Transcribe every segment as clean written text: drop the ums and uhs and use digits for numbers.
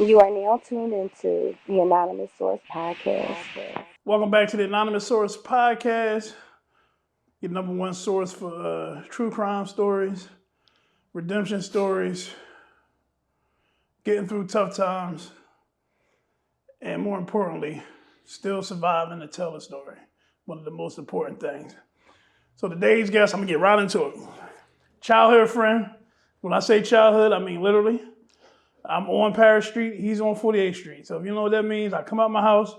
You are now tuned into the Anonymous Source Podcast. Welcome back to the Anonymous Source Podcast, your number one source for true crime stories, redemption stories, getting through tough times, and more importantly, still surviving to tell a story. One of the most important things. So today's guest, I'm gonna get right into it. Childhood friend. When I say childhood, I mean literally. I'm on Paris Street, he's on 48th Street. So if you know what that means, I come out my house,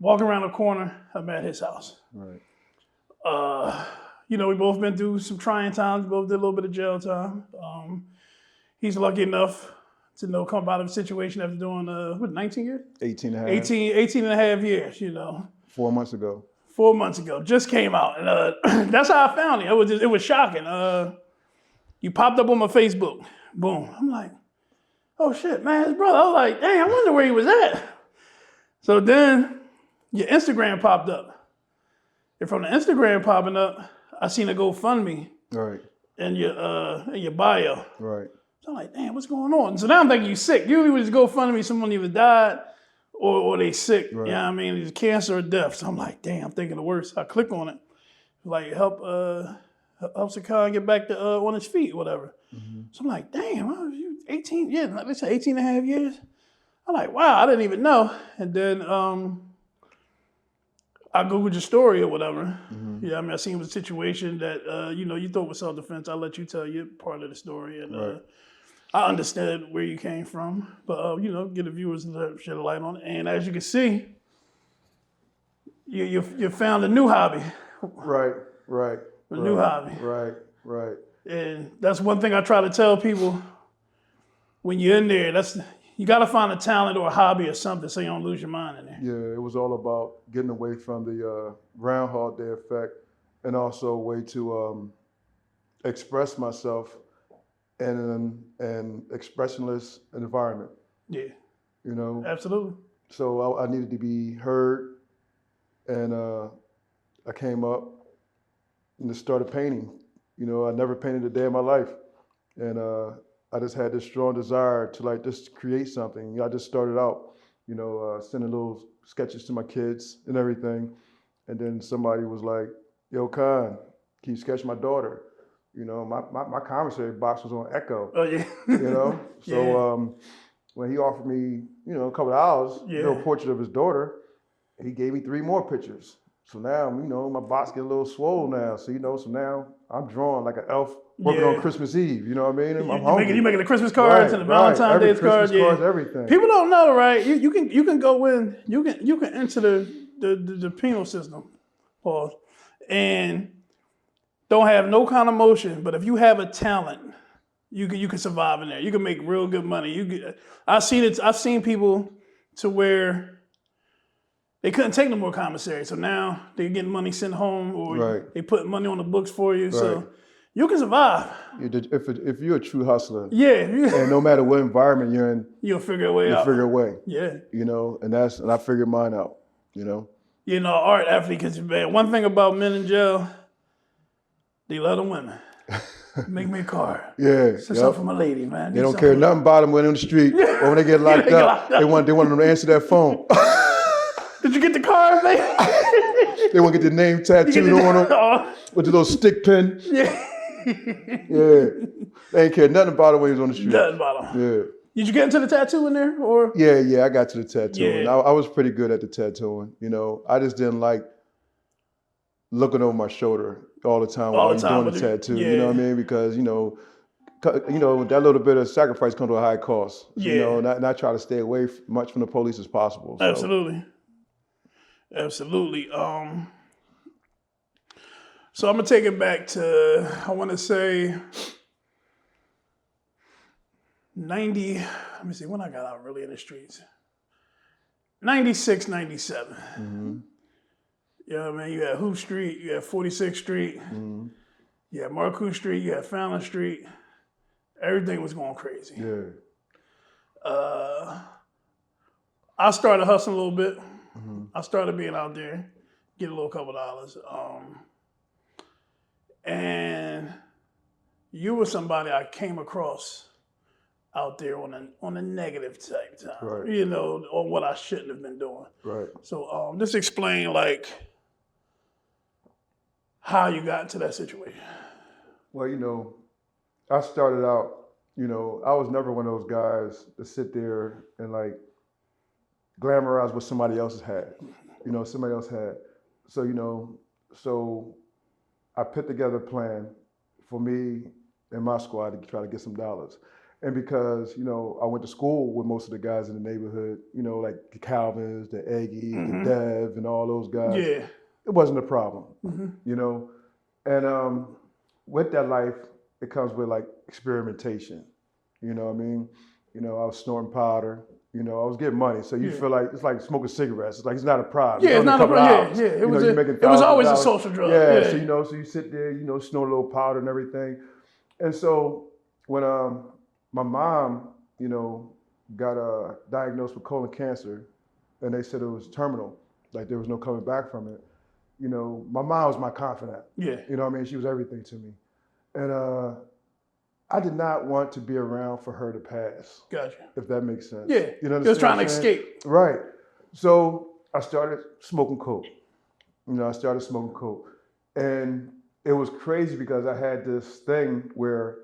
walk around the corner, I'm at his house. Right. We both been through some trying times, we both did a little bit of jail time. He's lucky enough to come out of a situation after doing, 19 years? 18 and a half. 18 and a half years, 4 months ago. 4 months ago, just came out. And that's how I found it. It was shocking. You popped up on my Facebook, boom. I'm like, oh shit, man, his brother. I was like, dang, I wonder where he was at. So then your Instagram popped up. And from the Instagram popping up, I seen a GoFundMe Right. in your bio. Right. So I'm like, damn, what's going on? So now I'm thinking you sick. Usually with this GoFundMe, someone either died or they sick. Right. You know what I mean? It's cancer or death. So I'm like, damn, I'm thinking the worst. I click on it. Like, help Sakana get back to on his feet or whatever. Mm-hmm. So I'm like, damn, you 18 years, like they said 18 and a half years. I'm like, wow, I didn't even know. And then I Googled your story or whatever. Mm-hmm. Yeah, I mean, I seen it was a situation that, you thought was self-defense. I'll let you tell your part of the story. And right. I understood where you came from, but, get the viewers to shed a light on it. And as you can see, you found a new hobby. Right. A new hobby. Right. And that's one thing I try to tell people when you're in there. You got to find a talent or a hobby or something so you don't lose your mind in there. Yeah, it was all about getting away from the Groundhog Day effect and also a way to express myself in an expressionless environment. Yeah. Absolutely. So I needed to be heard, and I came up and just started painting. I never painted a day in my life, and I just had this strong desire to just create something. I just started out, sending little sketches to my kids and everything, and then somebody was like, "Yo, Khan, can you sketch my daughter?" My commissary box was on Echo. Oh yeah. So yeah. When he offered me, a couple of hours, yeah. do a portrait of his daughter, he gave me 3 more pictures. So now, my box get a little swole now. So, so now I'm drawing like an elf working on Christmas Eve. You know what I mean? You making the Christmas cards and the Valentine's Day cards. Cards, everything. People don't know, right? You can go in, you can enter the penal system, pause, and don't have no kind of motion. But if you have a talent, you can survive in there. You can make real good money. I've seen people to where they couldn't take no more commissary, so now they're getting money sent home, or they put money on the books for you, so you can survive. If you're a true hustler, and no matter what environment you're in, you'll figure a way out. You'll figure a way. Yeah. And I figured mine out. Art athlete, because man, one thing about men in jail, they love the women. Make me a card. Yeah. Something for my lady, man. They don't care nothing about them when on the street or when they get locked up. They want them to answer that phone. Did you get the card, man? They want to get the name tattooed on them with the little stick pin. Yeah. Yeah. They ain't care nothing about it when he was on the street. Nothing about them. Yeah. Did you get into the tattoo in there, or? Yeah, I got to the tattooing. Yeah. I was pretty good at the tattooing. I just didn't like looking over my shoulder all the time while you're doing the tattoo. Yeah. You know what I mean? Because that little bit of sacrifice comes to a high cost. Yeah. And I try to stay away much from the police as possible. So. Absolutely. So I'm gonna take it back to, I want to say 90. Let me see when I got out really in the streets. 96, 97. Mm-hmm. You had Hoop Street, you had 46th Street, mm-hmm. you had Marcoux Street, you had Fallon Street. Everything was going crazy. Yeah. I started hustling a little bit. Mm-hmm. I started being out there, get a little couple dollars. And you were somebody I came across out there on a negative type time, Right. you know, or what I shouldn't have been doing. Right. So just explain like how you got into that situation. Well, you know, I started out, you know, I was never one of those guys to sit there and like glamorize what somebody else had. You know, somebody else had. So, you know, so I put together a plan for me and my squad to try to get some dollars. And because, you know, I went to school with most of the guys in the neighborhood, you know, like the Calvins, the Aggie, the Dev, and all those guys. Yeah. It wasn't a problem, you know. And with that life, it comes with like experimentation. You know what I mean? You know, I was snorting powder. You know, I was getting money, so you feel like it's like smoking cigarettes. It's like it's not a problem. Yeah, it's not a problem. Yeah, It was always a social drug. Yeah, so you know, so you sit there, you know, snort a little powder and everything. And so when my mom, you know, got diagnosed with colon cancer, and they said it was terminal, like there was no coming back from it. You know, my mom was my confidant. Yeah. You know what I mean? She was everything to me. And I did not want to be around for her to pass. Gotcha. If that makes sense. Yeah. You know what I'm saying? He was trying to escape. Right. So I started smoking coke. You know, I started smoking coke. And it was crazy because I had this thing where,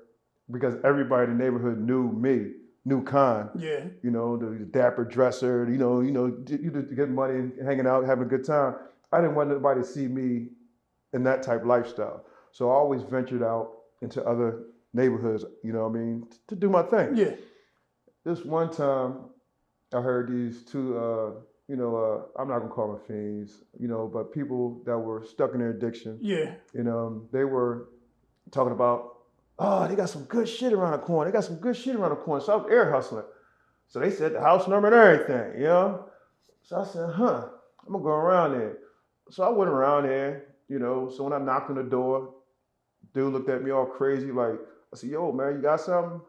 because everybody in the neighborhood knew me, knew Khan. Yeah. You know, the dapper dresser, you know, you get money and hanging out, having a good time. I didn't want anybody to see me in that type of lifestyle. So I always ventured out into other neighborhoods, you know what I mean, to do my thing. Yeah. This one time, I heard these two, you know, I'm not gonna call them fiends, you know, but people that were stuck in their addiction. Yeah. You know, they were talking about, oh, they got some good shit around the corner. They got some good shit around the corner. So I was air hustling. So they said the house number and everything, you know? So I said, I'm gonna go around there. So I went around there, you know, so when I knocked on the door, dude looked at me all crazy, like, I said, yo, man, you got something?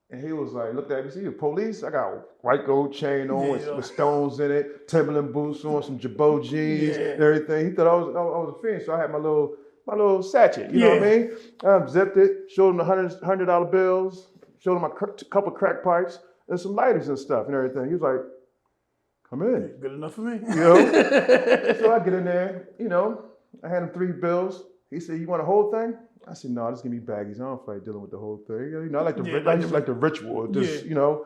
And he was like, looked at me, see, you police? I got a white gold chain on with stones in it, Timberland boots on, some Jabot jeans and everything. He thought I was a fiend, so I had my little sachet, you know what I mean? I zipped it, showed him the $100 bills, showed him a couple crack pipes and some lighters and stuff and everything. He was like, come in. Good enough for me. You know? So I get in there, you know, I had him 3 bills. He said, you want the whole thing? I said, no, just give me baggies. I don't feel like dealing with the whole thing. You know, I just like the ritual, just, you know.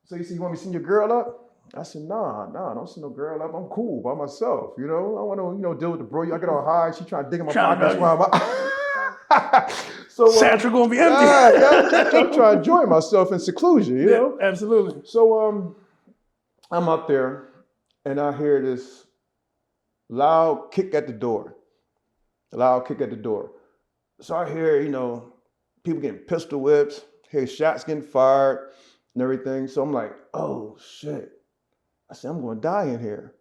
So he said, you want me to send your girl up? I said, nah, don't send no girl up. I'm cool by myself, you know. I want to, you know, deal with the bro. I get all high. She trying to dig in my pockets while so Satchel gonna be empty. I'm trying to enjoy myself in seclusion, you know. Absolutely. So I'm up there, and I hear this loud kick at the door. So I hear, you know, people getting pistol whips, hear shots getting fired and everything. So I'm like, oh shit. I said, I'm gonna die in here.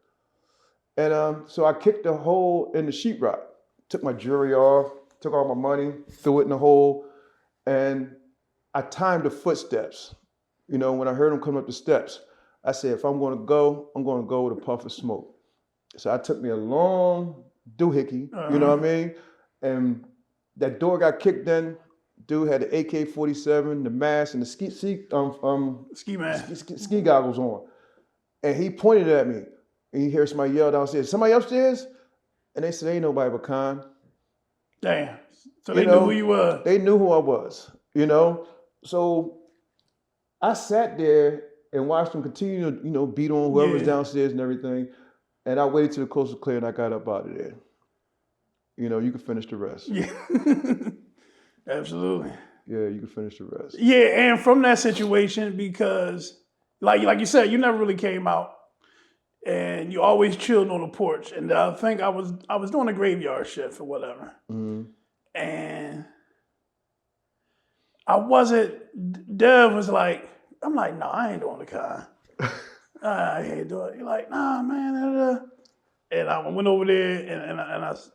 And so I kicked a hole in the sheetrock, took my jewelry off, took all my money, threw it in the hole, and I timed the footsteps. You know, when I heard them come up the steps, I said, if I'm gonna go with a puff of smoke. So I took me a long doohickey, you know what I mean? And that door got kicked in. Dude had the AK-47, the mask, and the ski mask, ski goggles on. And he pointed at me. And you hear somebody yell downstairs, somebody upstairs? And they said, ain't nobody but Khan. Damn. So they knew who you were. They knew who I was, you know? So I sat there and watched them continue to, you know, beat on whoever was downstairs and everything. And I waited till the coast was clear and I got up out of there. You know, you can finish the rest. Yeah. Absolutely. Yeah, you can finish the rest. Yeah, and from that situation, because like you said, you never really came out and you always chilled on the porch. And I think I was doing a graveyard shift or whatever. Mm-hmm. And I wasn't, Dev was like, I'm like, no, I ain't doing the car. I ain't doing it. You're like, nah, man. And I went over there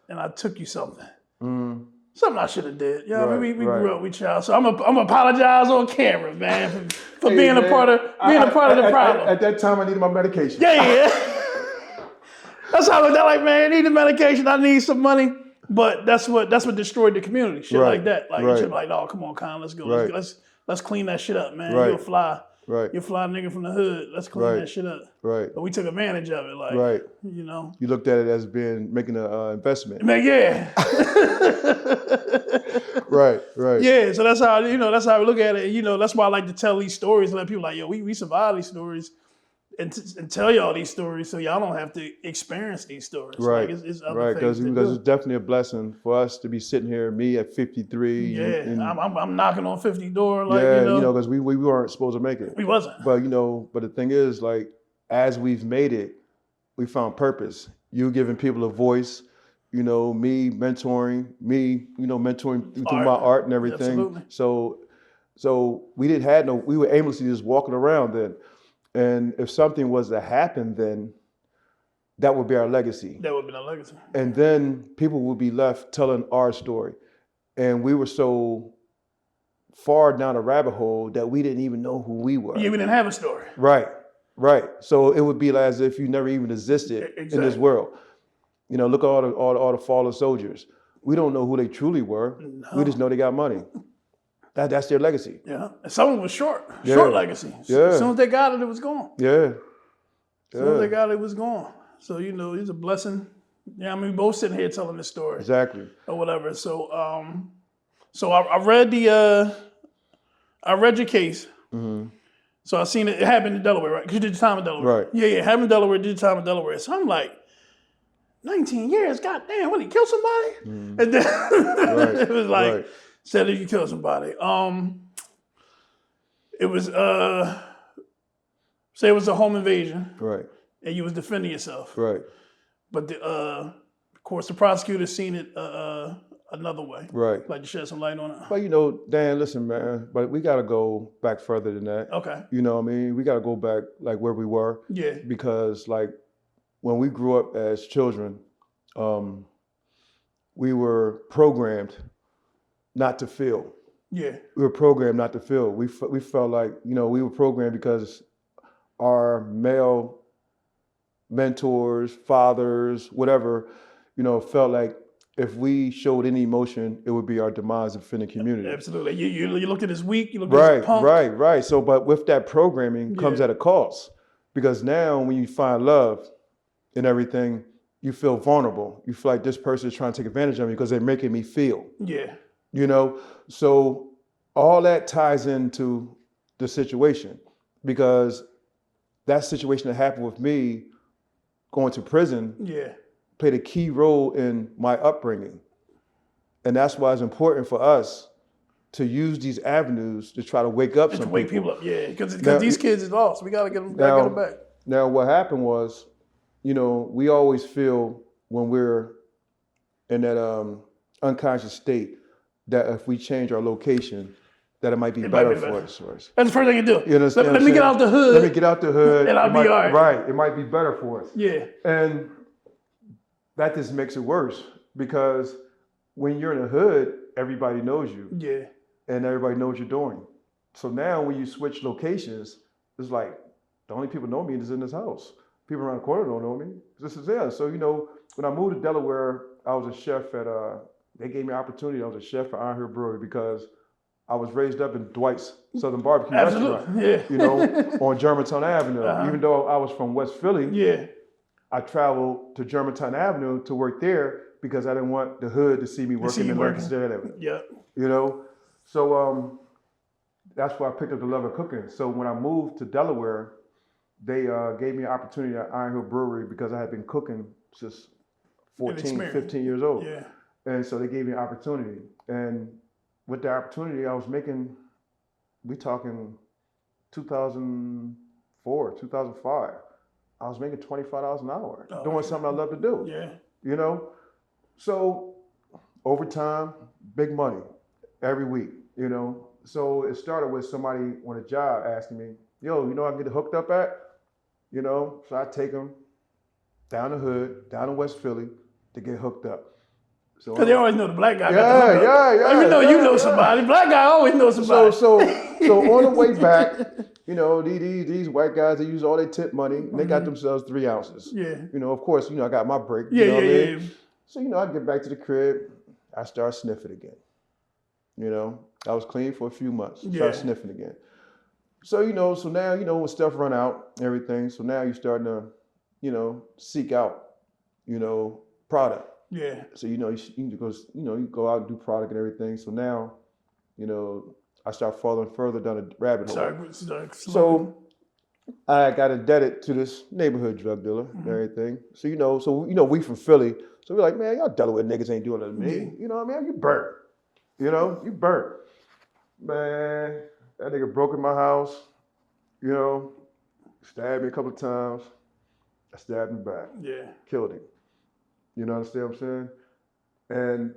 and I took you something. Mm. Something I should have did. You know, we grew up with y'all. So I'm apologize on camera, man, for being a part of the problem. At that time, I needed my medication. Yeah. That's how I was like, man, I need the medication. I need some money. But that's what destroyed the community. Shit like that. Like, you should be like, oh, come on, Con, let's go. let's clean that shit up, man. Right. You're a fly. Right. You're a fly nigga from the hood. Let's clean that shit up. Right. But we took advantage of it, like, Right. you know. You looked at it as making an investment. Man, yeah. Right. Right. Yeah, so that's how, that's how we look at it. You know, that's why I like to tell these stories, let people like, yo, we survive these stories and tell y'all these stories so y'all don't have to experience these stories. Right. Like, it's other Right. things Because it's definitely a blessing for us to be sitting here, me at 53. Yeah, I'm knocking on 50 door, like, yeah, because we weren't supposed to make it. We wasn't. But, but the thing is, like, as we've made it, we found purpose. You giving people a voice, me mentoring, mentoring through my art and everything. Absolutely. So we were aimlessly just walking around then. And if something was to happen then, that would be our legacy. That would be our legacy. And then people would be left telling our story. And we were so far down a rabbit hole that we didn't even know who we were. Yeah, we didn't have a story. Right. So it would be like as if you never even existed in this world. Look at all the fallen soldiers. We don't know who they truly were. No. We just know they got money. That's their legacy. Yeah. And some of them was short legacy. Yeah. As soon as they got it, it was gone. Yeah. As soon as they got it, it was gone. So, it's a blessing. Yeah, I mean, we both sitting here telling this story. Exactly. Or whatever. So, I read your case. Mm-hmm. So I seen it happened in Delaware, right? Because you did the time in Delaware. Right. Yeah, it happened in Delaware, did the time in Delaware. So I'm like, 19 years, goddamn, what, he killed somebody? Mm-hmm. And then it was like, said that you killed somebody. It was, say it was a home invasion. Right. And you was defending yourself. Right. But of course, the prosecutor seen it another way. Right. Like to shed some light on it. But Dan, listen, man, but we got to go back further than that. Okay. You know what I mean? We got to go back like where we were. Yeah. Because like when we grew up as children, we were programmed not to feel. Yeah. We were programmed not to feel. We felt like, we were programmed because our male mentors, fathers, whatever, felt like if we showed any emotion, it would be our demise within the community. Absolutely. You looked at as weak, you looked at as punk. Right. So, but with that programming comes at a cost. Because now when you find love and everything, you feel vulnerable. You feel like this person is trying to take advantage of me because they're making me feel. Yeah. So all that ties into the situation because that situation that happened with me going to prison played a key role in my upbringing. And that's why it's important for us to use these avenues to try to wake up some people. To wake people up, yeah. Because these kids is lost. We got to get them back. Now, what happened was, we always feel when we're in that unconscious state that if we change our location, that it might be better for us. That's the first thing you do. You understand? Let me get out the hood. Let me get out the hood. And I'll be all right. Right. It might be better for us. Yeah. And that just makes it worse because when you're in the hood, everybody knows you. Yeah. And everybody knows what you're doing. So now when you switch locations, it's like the only people know me is in this house. People around the corner don't know me. This is there. So, when I moved to Delaware, I was a chef at, they gave me an opportunity. I was a chef at Iron Hill Brewery because I was raised up in Dwight's Southern Barbecue Restaurant, on Germantown Avenue. Even though I was from West Philly, I traveled to Germantown Avenue to work there because I didn't want the hood to see me working in Lancaster Avenue. Yeah. So that's why I picked up the love of cooking. So when I moved to Delaware, they gave me an opportunity at Iron Hill Brewery because I had been cooking since 14, 15 years old. Yeah. And so they gave me an opportunity. And with the opportunity, I was making, we talking 2004, 2005. I was making $25 an hour, doing something I love to do. Yeah. So over time, big money every week, So it started with somebody on a job asking me, yo, I can get hooked up at? So I take them down the hood, down in West Philly to get hooked up. Because they always know the black guy got the hook up. Yeah. Even though you know somebody, black guy always knows somebody. So on the way back, these white guys, they use all their tip money and they got themselves 3 ounces. Yeah. Of course, I got my break. Yeah. So, I get back to the crib, I start sniffing again. I was clean for a few months. Yeah. Started sniffing again. So, so now, when stuff run out and everything, so now you're starting to, seek out, product. Yeah. So, you go out and do product and everything. So now, I start falling further down a rabbit hole. So I got indebted to this neighborhood drug dealer and everything. So, we from Philly. So we're like, man, y'all Delaware niggas ain't doing nothing to me. Yeah. You know what I mean? You burnt. You burnt. Man, that nigga broke in my house, stabbed me a couple of times. I stabbed him back. Yeah. Killed him. You know understand what I'm saying? And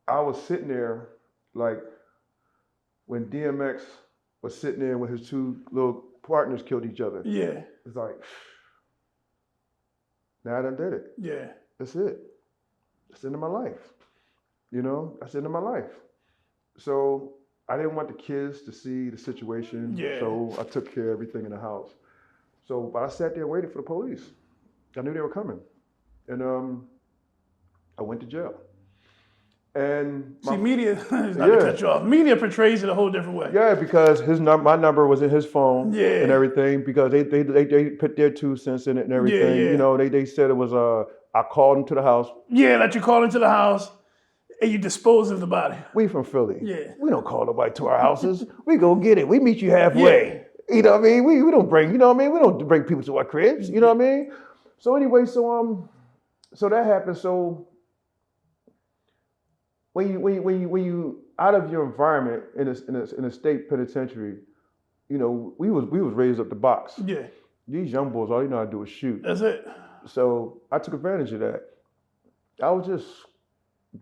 I was sitting there like when DMX was sitting there when his two little partners killed each other. Yeah. It's like, now I done did it. Yeah. That's it. That's the end of my life. That's the end of my life. So I didn't want the kids to see the situation. Yeah. So I took care of everything in the house. But I sat there waiting for the police. I knew they were coming. And I went to jail. And media, not to cut you off, media portrays it a whole different way. Yeah, because my number was in his phone and everything, because they put their 2 cents in it and everything. Yeah. They said it was, I called him to the house. Yeah, that you call into the house and you dispose of the body. We from Philly. Yeah. We don't call nobody to our houses. We go get it. We meet you halfway. Yeah. You know what I mean? We don't bring, we don't bring people to our cribs. You know what I mean? So anyway, so that happened. So when you out of your environment in a state penitentiary, we was raised up the box. Yeah. These young boys, all you know how to do is shoot. That's it. So I took advantage of that. I was just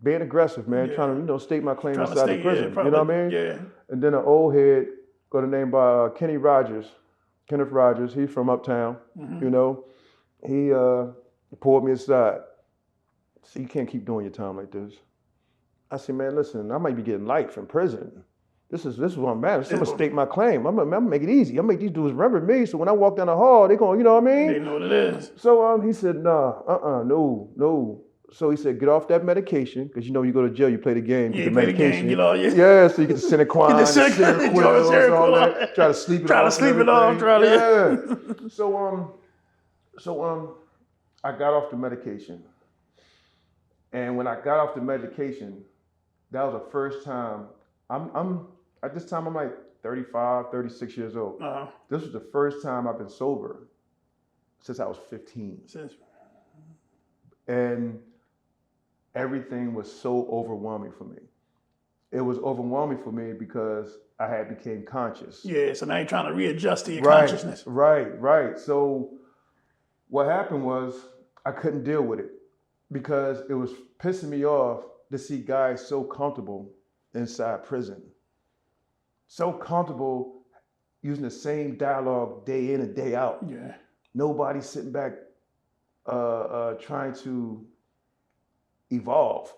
being aggressive, man, trying to, state my claim inside the prison. You know what I mean? Yeah. And then an old head, got a name by Kenneth Rogers. He's from Uptown. He pulled me aside. So you can't keep doing your time like this. I said, man, listen, I might be getting life in prison. This is what I'm at. I'm gonna state my claim. I'm gonna make it easy. I'm gonna make these dudes remember me. So when I walk down the hall, they gonna, you know what I mean? They know what it is. So he said, no. So he said, get off that medication, because you go to jail, you play the game, Yeah, get the play medication. the game, get all your... Yeah, so you get the Cinequan, Get the Cinequil, all that. Try to sleep it off. Yeah. So I got off the medication. And when I got off the medication, that was the first time, I'm at this time I'm like 35, 36 years old. Uh-huh. This was the first time I've been sober since I was 15. And everything was so overwhelming for me. It was overwhelming for me because I had became conscious. Yeah, so now you're trying to readjust to your consciousness. Right. So what happened was I couldn't deal with it because it was pissing me off to see guys so comfortable inside prison. So comfortable using the same dialogue day in and day out. Yeah. Nobody sitting back trying to evolve,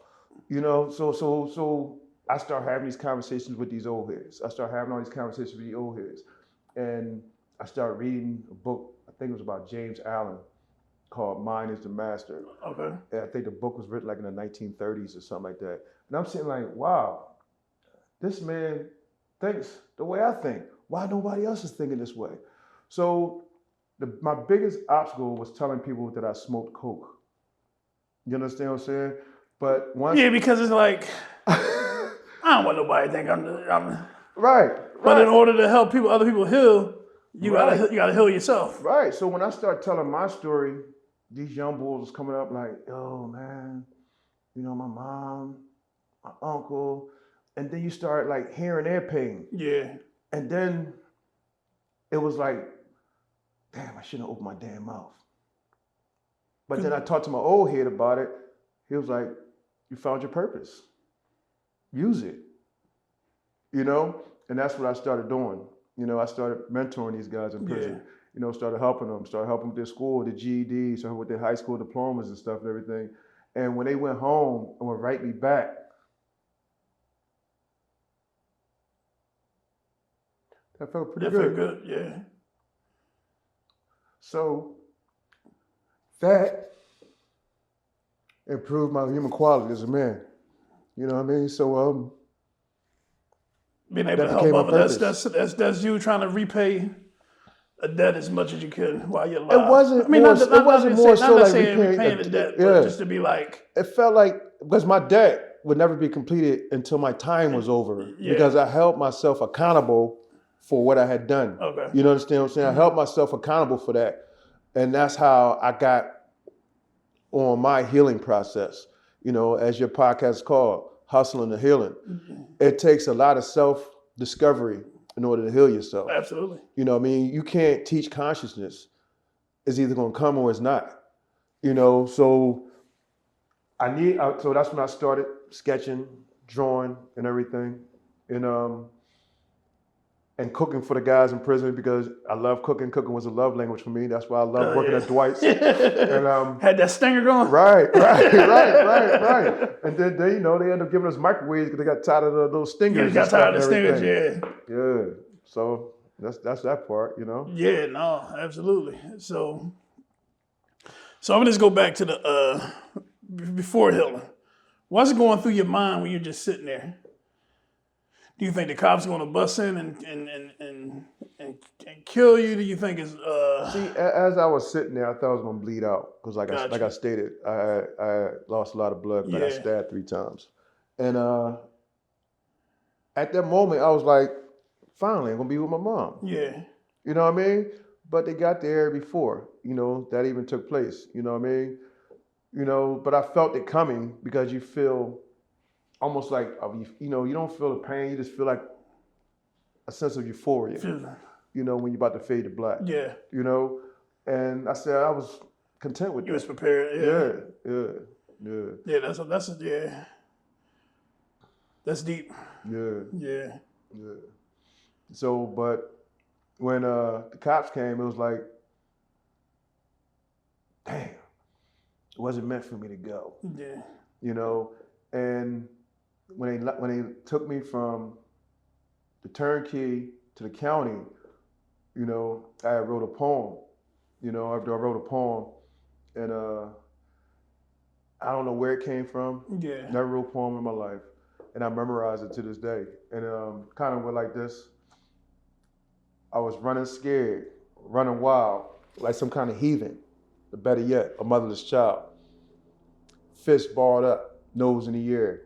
So I start having these conversations with these old heads. I start having all these conversations with the old heads, and I start reading a book. I think it was about James Allen, called "Mind Is the Master." Okay. And I think the book was written like in the 1930s or something like that. And I'm sitting like, wow, this man thinks the way I think. Why nobody else is thinking this way? So my biggest obstacle was telling people that I smoked coke. You understand what I'm saying? But once... Yeah, because it's like, I don't want nobody to think I'm... Right. But in order to help other people heal, you gotta heal yourself. Right. So when I start telling my story, these young boys was coming up like, oh man, my mom, my uncle, and then you start like hearing their pain. Yeah. And then it was like, damn, I shouldn't have opened my damn mouth. But then I talked to my old head about it. He was like, you found your purpose. Use it. And that's what I started doing. I started mentoring these guys in prison. Yeah. Started helping them with their school, the GED, started with their high school diplomas and stuff and everything. And when they went home and would write me back, that felt pretty good. That felt good, yeah. So that improved my human quality as a man. You know what I mean? So Being able That to help became my others. purpose. That's you trying to repay a debt as much as you could while you're It alive. wasn't I mean, more. not It wasn't more so like repaying the debt, but just to be like, It felt like because my debt would never be completed until my time was over. Yeah. Because I held myself accountable for what I had done. Okay. You know understand what I'm saying? I held myself accountable for that, and that's how I got on my healing process. You know, as your podcast is called, Hustling and Healing. It takes a lot of self-discovery in order to heal yourself. Absolutely. You know what I mean? You can't teach consciousness. It's either going to come or it's not. You know, so so that's when I started sketching, drawing, and everything, and cooking for the guys in prison because I love cooking. Cooking was a love language for me. That's why I love working at Dwight's. And had that stinger going. Right. And then they, they end up giving us microwaves because they got tired of the little stingers. You got tired of the stingers, yeah. Yeah. So that's that part, Yeah, no, absolutely. So I'm gonna just go back to the before healing. What's going through your mind when you're just sitting there? Do you think the cops are gonna bust in and kill you? Do you think it's See, as I was sitting there, I thought I was gonna bleed out because, like I stated, I lost a lot of blood because I got stabbed 3 times, and at that moment, I was like, finally, I'm gonna be with my mom. Yeah. You know what I mean? But they got there before, that even took place. You know what I mean? But I felt it coming because you feel almost like, you don't feel the pain. You just feel like a sense of euphoria, when you're about to fade to black. Yeah. And I said I was content with that. You was prepared. Yeah. Yeah, that's deep. Yeah. So, but when the cops came, it was like, damn, it wasn't meant for me to go. Yeah. And when they took me from the turnkey to the county, I wrote a poem. After I wrote a poem, and I don't know where it came from. Yeah. Never wrote a poem in my life, and I memorized it to this day. And kind of went like this. I was running scared, running wild, like some kind of heathen, or better yet, a motherless child. Fist barred up, nose in the air.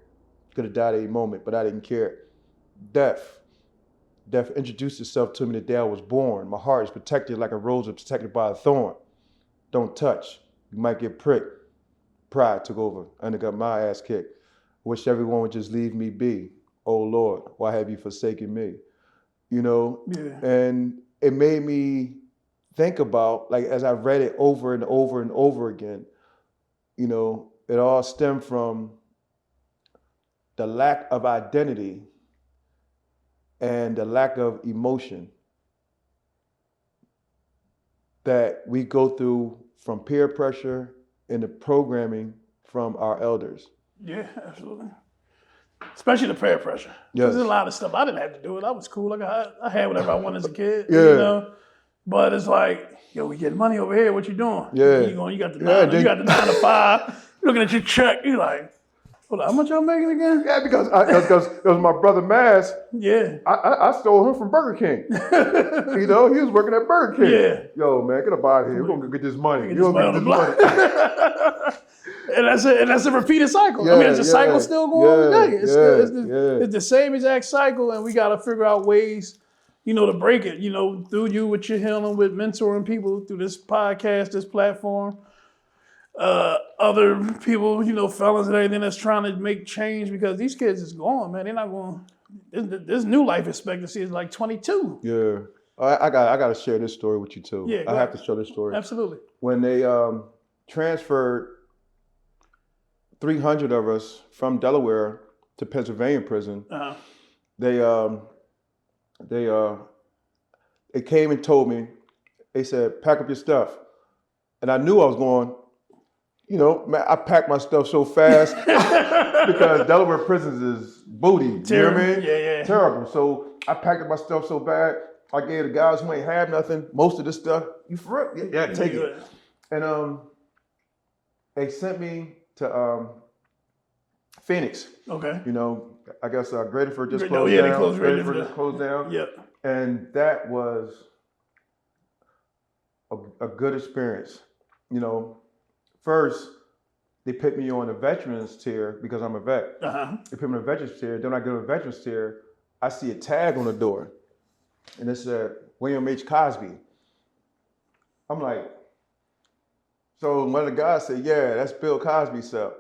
Could have died at any moment, but I didn't care. Death introduced itself to me the day I was born. My heart is protected like a rose is protected by a thorn. Don't touch, you might get pricked. Pride took over, and I got my ass kicked. Wish everyone would just leave me be. Oh Lord, why have you forsaken me? Yeah. And it made me think about, like, as I read it over and over and over again, it all stemmed from the lack of identity and the lack of emotion that we go through from peer pressure and the programming from our elders. Yeah, absolutely. Especially the peer pressure. Yes. There's a lot of stuff. I didn't have to do it. I was cool. I had whatever I wanted as a kid. Yeah. But it's like, yo, we getting money over here. What you doing? Yeah. You got the 9 to 5. You're looking at your check. You're like, hold on, how much y'all making again? Yeah, because it was my brother Mass. Yeah. I stole him from Burger King. He was working at Burger King. Yeah. Yo, man, get up out of here. We're gonna get this money. Get this money on the block. And that's a repeated cycle. Yeah, it's a cycle still going on today. It's the same exact cycle, and we got to figure out ways, to break it. Through you, what you're healing with, mentoring people through this podcast, this platform. Other people, fellas and everything that's trying to make change because these kids is gone, man. They're not going. This new life expectancy is like 22. Yeah, I got to share this story with you too. Yeah, I have to share this story. Absolutely. When they transferred 300 of us from Delaware to Pennsylvania prison, they came and told me. They said, "Pack up your stuff," and I knew I was going. Man, I packed my stuff so fast because Delaware prisons is booty. Terrible. You know what I mean? Yeah. Terrible. So I packed up my stuff so bad. I gave the guys who ain't have nothing most of this stuff. You for real? Yeah, take it. And they sent me to Phoenix. Okay. You know, I guess Gradeford just Oh, closed yeah, they down. closed Gradeford Gradeford. just closed down. Yep. And that was a good experience. You know, first, they put me on a veterans tier because I'm a vet. Uh-huh. They put me on a veterans tier. Then I get on a veterans tier, I see a tag on the door. And it said, William H. Cosby. I'm like, so one of the guys said, yeah, that's Bill Cosby's cell.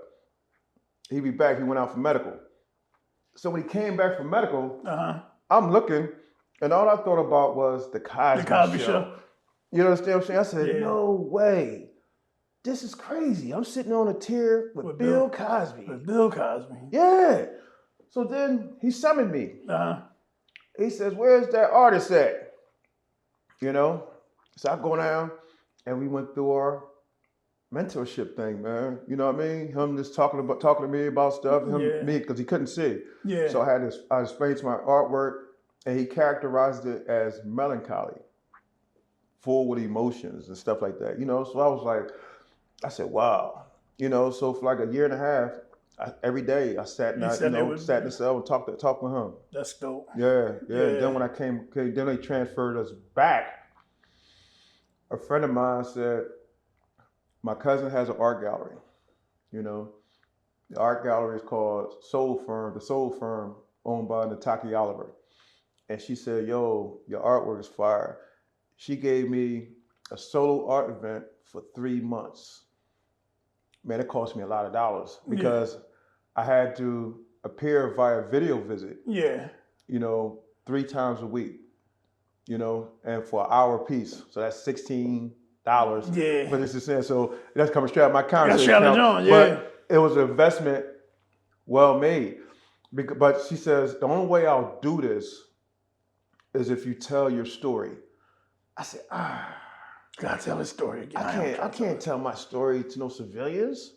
He be back. He went out for medical. So when he came back from medical, I'm looking, and all I thought about was the Cosby Show. You understand what I'm saying? I said, no way. This is crazy. I'm sitting on a tier with Bill Cosby. With Bill Cosby. Yeah. So then he summoned me. He says, where's that artist at? You know? So I go down, and we went through our mentorship thing, man. You know what I mean? Him just talking to me about stuff. Me, because he couldn't see. Yeah. So I explained to my artwork, and he characterized it as melancholy, full with emotions and stuff like that. You know, so I was like, I said, wow. You know, so for like a year and a half, every day I sat in the cell and talked with him. That's dope. Yeah. Then when I came, then they transferred us back. A friend of mine said, my cousin has an art gallery, you know. The art gallery is called Soul Firm, the Soul Firm, owned by Nataki Oliver. And she said, yo, your artwork is fire. She gave me a solo art event for 3 months. Man, it cost me a lot of dollars because I had to appear via video visit, you know, 3 times a week, you know, and for an hour piece. So that's $16 for this event. So that's coming straight out of my account. But it was an investment well made. But she says, the only way I'll do this is if you tell your story. I said, gotta tell a story again. I can't tell my story to no civilians.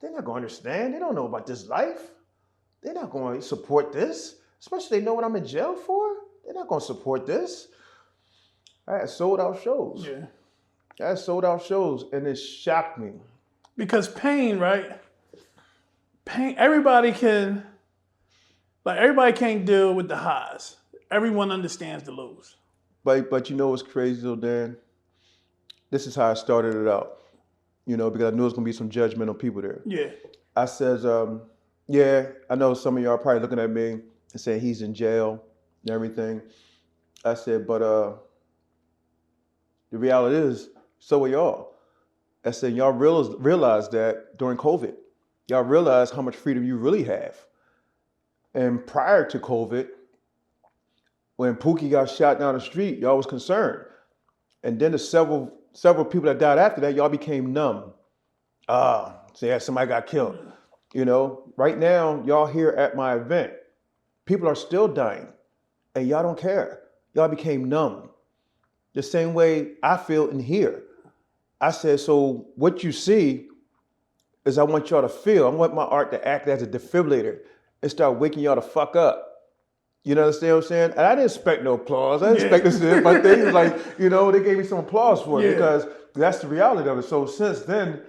They're not gonna understand. They don't know about this life. They're not gonna support this, especially they know what I'm in jail for. They're not gonna support this. I had sold out shows. I had sold out shows, and it shocked me. Because pain, right? Pain, everybody can't deal with the highs. Everyone understands the lows. But you know what's crazy though, Dan? This is how I started it out. You know, because I knew there was gonna be some judgmental people there. Yeah. I says, I know some of y'all are probably looking at me and saying he's in jail and everything. I said, but the reality is, so are y'all. I said, y'all realize that during COVID, y'all realize how much freedom you really have. And prior to COVID, when Pookie got shot down the street, y'all was concerned. And then the several people that died after that, y'all became numb. Somebody got killed. You know, right now, y'all here at my event, people are still dying and y'all don't care. Y'all became numb. The same way I feel in here. I said, so what you see is I want y'all to feel. I want my art to act as a defibrillator and start waking y'all the fuck up. You understand what I'm saying? And I didn't expect no applause. I didn't expect this to but they was like, you know, they gave me some applause for it because that's the reality of it. So since then,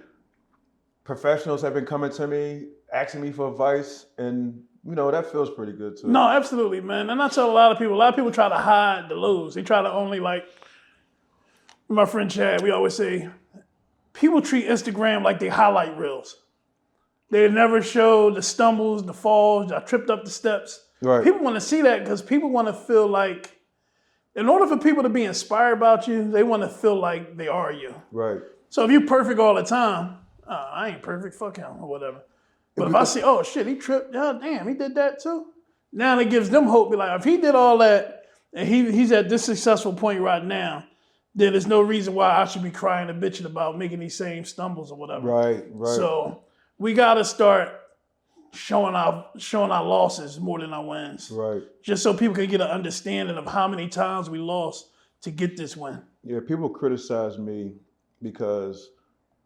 professionals have been coming to me, asking me for advice, and you know, that feels pretty good too. No, absolutely, man. And I tell a lot of people try to hide the lows. They try to only my friend Chad, we always say, people treat Instagram like they highlight reels. They never show the stumbles, the falls, I tripped up the steps. Right. People want to see that because people want to feel like, in order for people to be inspired about you, they want to feel like they are you. Right. So if you're perfect all the time, I ain't perfect, fuck him, or whatever. But if I see, oh shit, he tripped, oh damn, he did that too. Now it gives them hope. Be like, if he did all that and he's at this successful point right now, then there's no reason why I should be crying and bitching about making these same stumbles or whatever. Right. So we gotta start showing our losses more than our wins. Right. Just so people can get an understanding of how many times we lost to get this win. Yeah, people criticize me because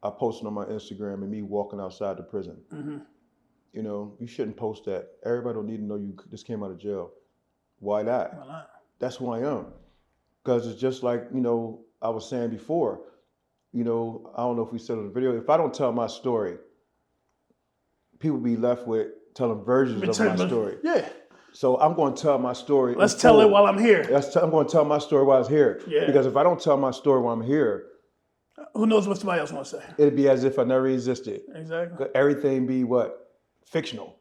I posted on my Instagram and me walking outside the prison. Mm-hmm. You know, you shouldn't post that. Everybody don't need to know you just came out of jail. Why not? Why not? That's who I am. Because it's just like, you know, I was saying before, you know, I don't know if we said in the video, if I don't tell my story, people be left with telling versions of my story. Yeah. So I'm going to tell my story. Let's tell it while I'm here. I'm going to tell my story while I'm here. Yeah. Because if I don't tell my story while I'm here, who knows what somebody else wants to say? It'd be as if I never existed. Exactly. Everything be what? Fictional.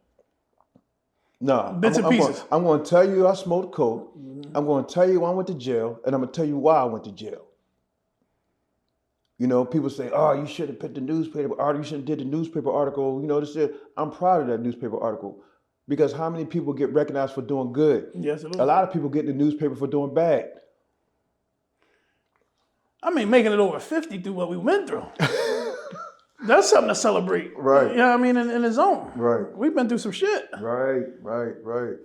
No. Bits and pieces. I'm going to tell you I smoked coke. Mm-hmm. I'm going to tell you I went to jail, and I'm going to tell you why I went to jail. You know, people say, "Oh, you should have put the newspaper article. You shouldn't did the newspaper article." You know, I'm proud of that newspaper article because how many people get recognized for doing good? Yes, it is. A lot of people get in the newspaper for doing bad. I mean, making it over 50 through what we went through. That's something to celebrate. Right. You know what I mean? In its own. Right. We've been through some shit. Right.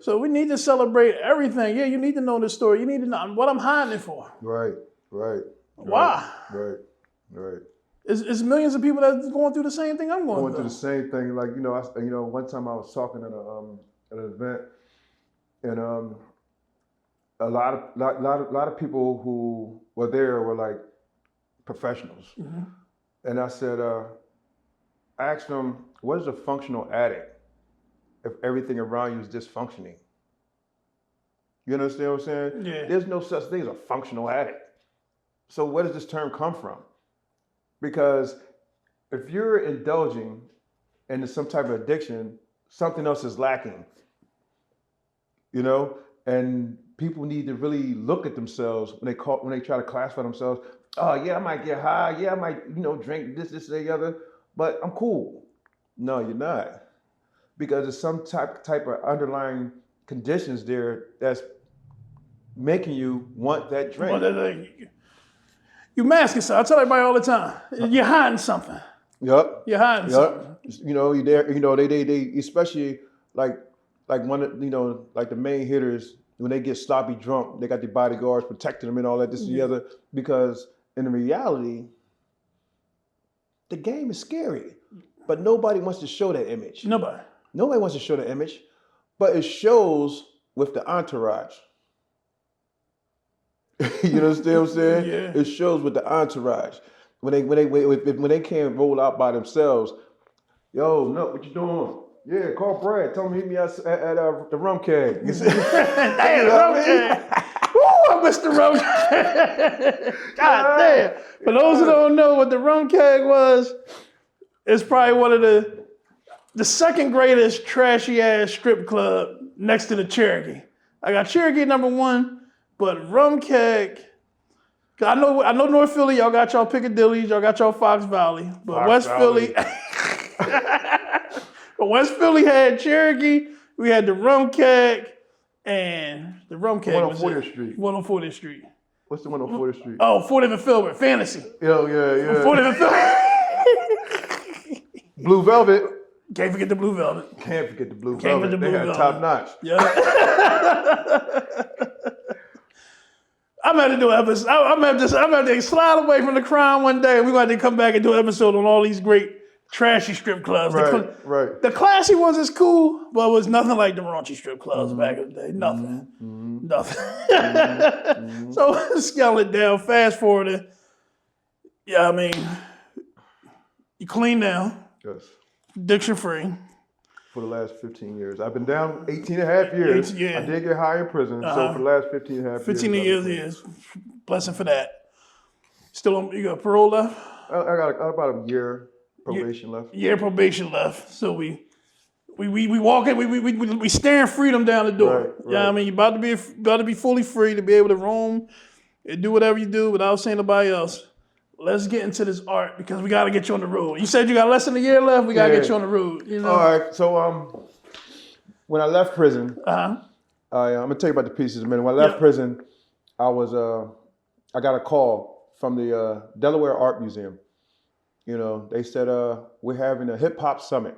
So we need to celebrate everything. Yeah, you need to know the story. You need to know what I'm hiding it for. Right. Why? Right. It's millions of people that's going through the same thing I'm going through. The same thing. Like, one time I was talking at an event, and a lot of people who were there were like professionals. Mm-hmm. And I said, I asked them, what is a functional addict if everything around you is dysfunctioning? You understand what I'm saying? Yeah. There's no such thing as a functional addict. So where does this term come from? Because if you're indulging into some type of addiction, something else is lacking. You know? And people need to really look at themselves when they try to classify themselves. Oh yeah, I might get high. Yeah, I might, drink this, the other, but I'm cool. No, you're not. Because there's some type of underlying conditions there that's making you want that drink. Well, you masking something. I tell everybody all the time. You're hiding something. Yep. You're hiding something. You're there. They especially like one of like the main hitters when they get sloppy drunk, they got the bodyguards protecting them and all that, this and the other. Because in reality, the game is scary, but nobody wants to show that image. Nobody wants to show the image, but it shows with the entourage. You understand what I'm saying? Yeah. It shows with the entourage. When they can't roll out by themselves, yo, no, what you doing? Yeah, call Brad. Tell him to meet me at the rum keg. Damn, the rum keg. Woo, I miss the rum keg. God damn. For those who don't know what the rum keg was, it's probably one of the second greatest trashy ass strip club next to the Cherokee. I got Cherokee number one. But rum keg, I know North Philly, y'all got y'all Piccadilly, y'all got y'all Fox Valley, but Philly, but West Philly had Cherokee, we had the rum keg, and the rum keg was 40th Street. One on 40th Street. What's the one on 40th Street? Oh, 40th and Filbert, Fantasy. Yeah. 40th and Filbert. Blue Velvet. Can't forget the Blue Velvet. Can't forget the Blue Velvet. They had top notch. Yeah. I'm going to do an episode. I'm going to slide away from the crime one day, and we're going to come back and do an episode on all these great trashy strip clubs. Right. The classy ones is cool, but it was nothing like the raunchy strip clubs back in the day. Nothing. Mm-hmm. Nothing. Mm-hmm. So scale it down. Fast forward. Yeah, I mean, you clean now. Yes. Addiction free. For the last 15 years. I've been down 18 and a half years. Yeah. I did get high in prison, so for the last 15 and a half 15 years. Blessing for that. Still on, you got parole left? I got about a year probation left. Year probation left. So we walking, we staring freedom down the door. Right. Yeah, I mean, you about to be fully free to be able to roam and do whatever you do without saying nobody else. Let's get into this art because we got to get you on the road. You said you got less than a year left. We got to get you on the road. You know? All right. So when I left prison, I'm gonna tell you about the pieces in a minute. When I left prison, I got a call from the Delaware Art Museum. You know, they said we're having a hip hop summit.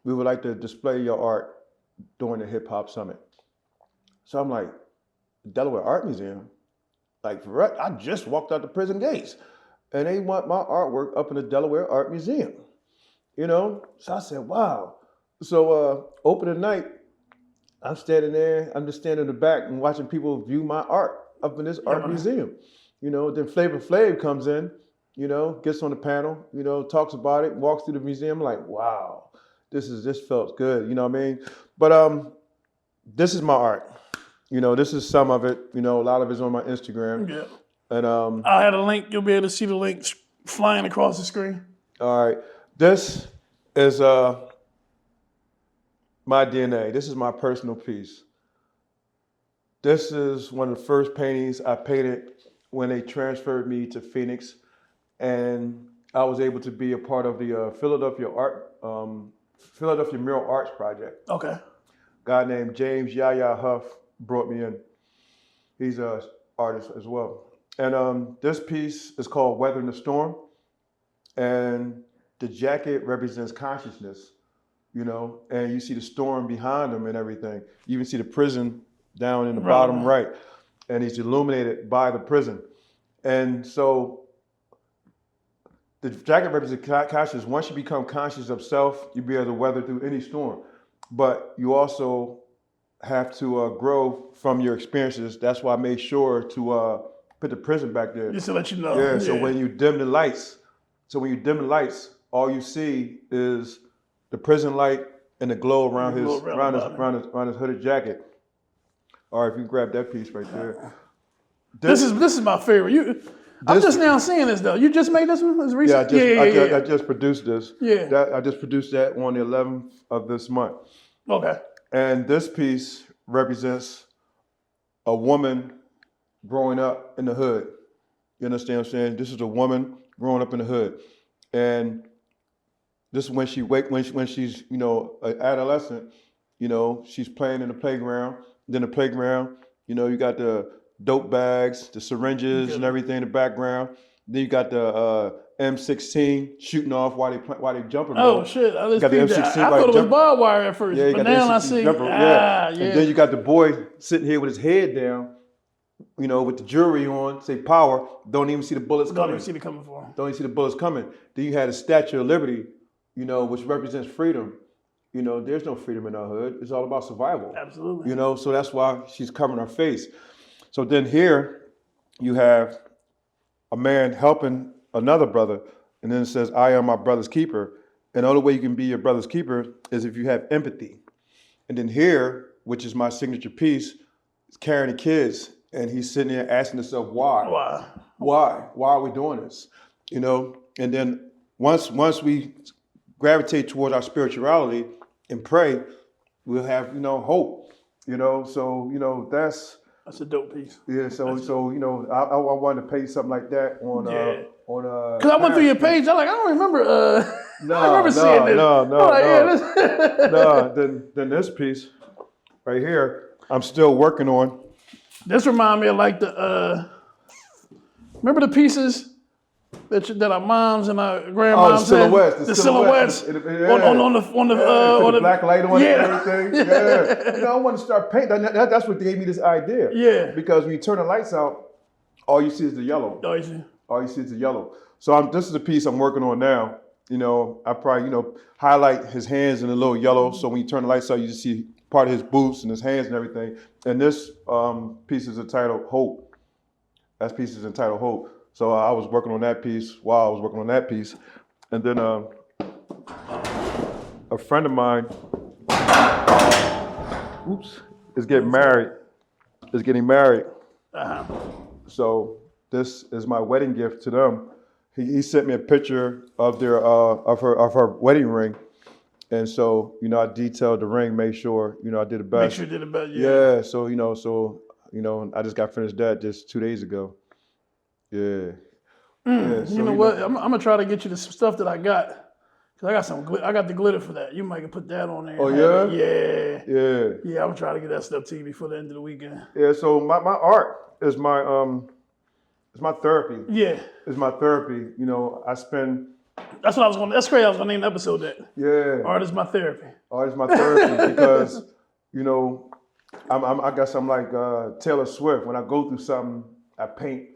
We would like to display your art during the hip hop summit. So I'm like, Delaware Art Museum? Like, for what? I just walked out the prison gates. And they want my artwork up in the Delaware Art Museum, you know? So I said, wow. So opening night, I'm standing there, I'm just standing in the back and watching people view my art up in this art museum. You know, then Flavor Flav comes in, you know, gets on the panel, you know, talks about it, walks through the museum, like, wow. this felt good. You know what I mean? But this is my art. You know, this is some of it. You know, a lot of it's on my Instagram. Yeah. And I had a link. You'll be able to see the link flying across the screen. all right, this is my DNA. This is my personal piece. This is one of the first paintings I painted when they transferred me to Phoenix, and I was able to be a part of the Philadelphia Mural Arts Project. Okay. A guy named James Yaya Huff brought me in. He's an artist as well. And this piece is called Weathering the Storm, and the jacket represents consciousness, you know, and you see the storm behind him and everything. You even see the prison down in the bottom right, and he's illuminated by the prison. And so the jacket represents consciousness. Once you become conscious of self, you'll be able to weather through any storm. But you also have to grow from your experiences. That's why I made sure to put the prison back there. Just to let you know. Yeah, so when you dim the lights, all you see is the prison light and the glow around his hooded jacket. All right, if you can grab that piece right there. This is my favorite. I'm just now seeing this though. You just made this one? It's recent? I just produced this. Yeah. I just produced that on the 11th of this month. Okay. And this piece represents a woman growing up in the hood. You understand what I'm saying? This is a woman growing up in the hood. And this is when she's, you know, an adolescent, you know, she's playing in the playground. Then the playground, you know, you got the dope bags, the syringes and everything in the background. Then you got the M16 shooting off while they jumping. Oh shit! I got the M16. I thought it was barbed wire at first, yeah, but now I see. Yeah. And then you got the boy sitting here with his head down, you know, with the jewelry on, say power. Don't even see the bullets coming. Don't even see the coming for him. Don't even see the bullets coming. Then you had a Statue of Liberty, you know, which represents freedom. You know, there's no freedom in our hood. It's all about survival. Absolutely. You know, so that's why she's covering her face. So then here you have a man helping another brother, and then it says, I am my brother's keeper. And the only way you can be your brother's keeper is if you have empathy. And then here, which is my signature piece, is carrying the kids, and he's sitting there asking himself, why? Why are we doing this? You know, and then once we gravitate towards our spirituality and pray, we'll have, you know, hope. You know, so, you know, that's a dope piece. Yeah, so you know, I wanted to pay something like that on because I went through your page. I don't remember. I remember seeing this. No. Then this piece right here, I'm still working on. This reminds me of like the remember the pieces that our moms and our grandmoms the silhouettes. On the black light on it and everything. Yeah. You know, I want to start painting. That's what gave me this idea. Yeah. Because when you turn the lights out, all you see is the yellow. All you see is the yellow. So this is the piece I'm working on now. You know, I probably, you know, highlight his hands in a little yellow. So when you turn the lights out, you just see part of his boots and his hands and everything. And this piece is entitled Hope. That piece is entitled Hope. So I was working on that piece while I was working on that piece. And then a friend of mine, is getting married. So this is my wedding gift to them. He sent me a picture of their of her wedding ring. And so, you know, I detailed the ring, made sure, you know, I did the best. Make sure you did the best, yeah. So, you know, I just got finished that just 2 days ago. Yeah. So, you know what? I'm gonna try to get you the stuff that I got. Cause I got the glitter for that. You might can put that on there. Oh yeah? Yeah, I'm gonna try to get that stuff to you before the end of the weekend. Yeah, so my art is my therapy. Yeah. It's my therapy. You know, I spend that's great. I was gonna name the episode that. Yeah. Art is my therapy. Art is my therapy because, you know, I guess I'm like Taylor Swift. When I go through something, I paint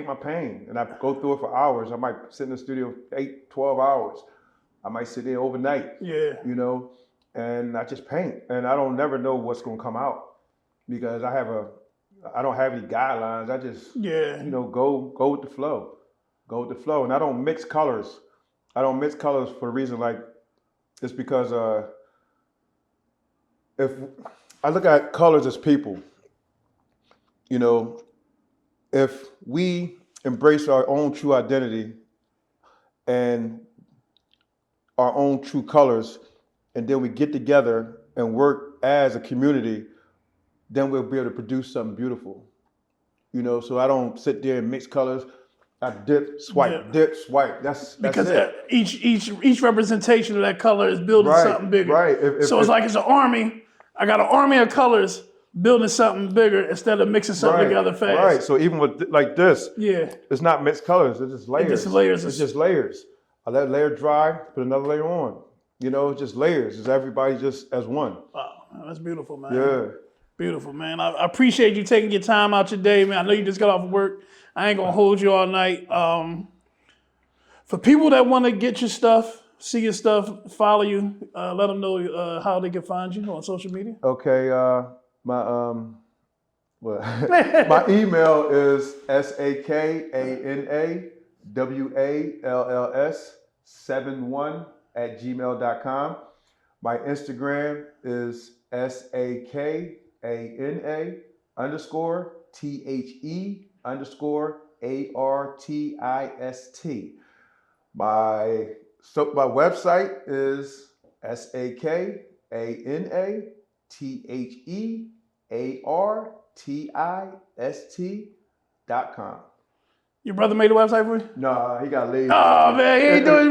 my pain, and I go through it for hours. I might sit in the studio 8, 12 hours. I might sit there overnight. Yeah. You know, and I just paint, and I don't never know what's gonna come out because I don't have any guidelines. I just you know go with the flow, and I don't mix colors. I don't mix colors for the reason like It's because if I look at colors as people, you know, if we embrace our own true identity and our own true colors, and then we get together and work as a community, then we'll be able to produce something beautiful. You know, so I don't sit there and mix colors. I dip, swipe, dip, swipe. That's because it. each representation of that color is building something bigger. Right. So it's like it's an army. I got an army of colors building something bigger instead of mixing something together fast. Right. So even with like this, Yeah, it's not mixed colors. It's just layers. It's just layers. It's just layers. I let a layer dry, put another layer on. You know, it's just layers. It's everybody just as one. Wow, that's beautiful, man. Yeah. Beautiful, man. I appreciate you taking your time out your day, man. I know you just got off of work. I ain't gonna hold you all night. For people that want to get your stuff, see your stuff, follow you, let them know how they can find you on social media. Okay. My my email is SAKANAWALLS71@gmail.com. My Instagram is SAKANA_THE_ARTIST. My website is SAKANATHEARTIST.com. Your brother made a website for you? Nah, he got lazy. Oh man, he ain't doing it.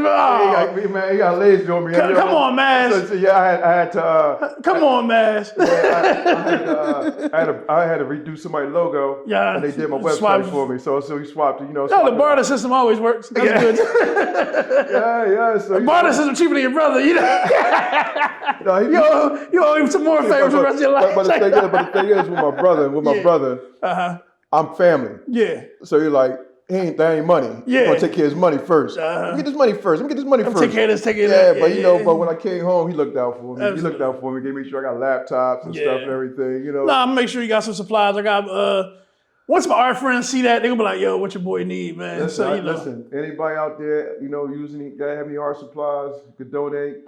He got lazy on me. Come on, man. So, yeah, I had to. Come on, man. I had to redo somebody's logo. Yeah, and they did my website for me. So he swapped it. You know, no, the barter system always works. That's good. Yeah. So the barter system cheaper than your brother. You know. No, you owe him some more favors for the rest of your life. But the thing is, with my brother, I'm family. Yeah. So you're like, that ain't money. Yeah. You're gonna take care of his money first. Let me get this money first. Take care of this, take care of that. Yeah, but but when I came home, he looked out for me. Absolutely. He looked out for me, gave me sure I got laptops and stuff and everything, you know. Nah, I'm gonna make sure you got some supplies. I got once my art friends see that, they're gonna be like, yo, what your boy need, man? Listen, listen, anybody out there, you know, have any art supplies, you could donate.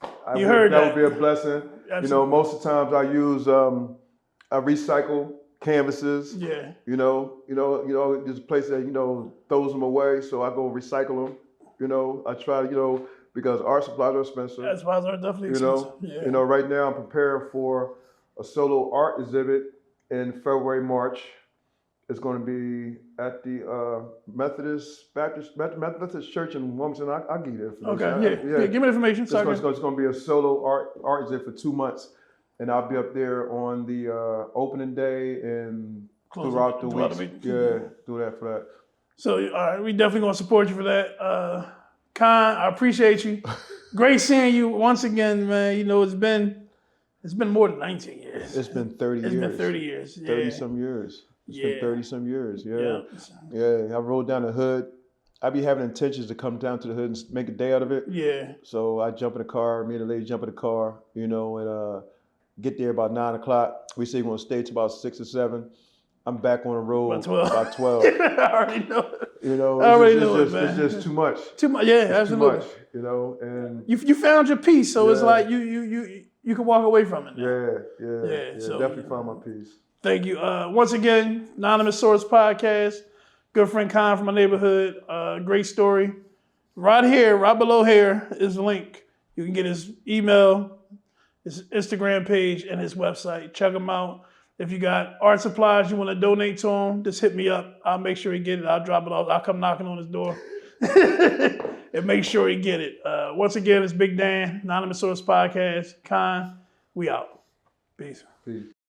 That would be a blessing. Absolutely. You know, most of the times I use I recycle canvases. Yeah. You know, there's a place that, throws them away, so I go recycle them. You know, I try to, because art supplies are expensive. Art supplies are definitely expensive. You know, right now I'm preparing for a solo art exhibit in February, March. It's going to be at the Methodist Church in Wilmington. I'll give you the information. Okay, yeah. Give me the information. It's going to be a solo art exhibit for 2 months. And I'll be up there on the opening day and throughout the week. Yeah, do that for that. So, all right, we definitely gonna support you for that. Khan, I appreciate you. Great seeing you once again, man. You know, it's been more than 19 years. It's been 30 years. It's been 30 years. Yeah. 30-some years. It's been 30-some years. Yeah. Yeah. I rode down the hood. I be having intentions to come down to the hood and make a day out of it. Yeah. So I jump in the car. Me and the lady jump in the car. And get there about 9 o'clock. We say we're gonna stay till about 6 or 7. I'm back on the road about 12. I already know it. You know, man. It's just too much. Too much, yeah, absolutely. Too much, you know, and you found your peace, so it's like you can walk away from it now. Yeah. So, definitely found my peace. Thank you. Once again, Anonymous Source Podcast. Good friend Khan from my neighborhood. Great story. Right here, right below here is the link. You can get his email, his Instagram page, and his website. Check him out. If you got art supplies you want to donate to him, just hit me up. I'll make sure he get it. I'll drop it off. I'll come knocking on his door and make sure he get it. Once again, it's Big Dan, Anonymous Source Podcast. Khan, we out. Peace.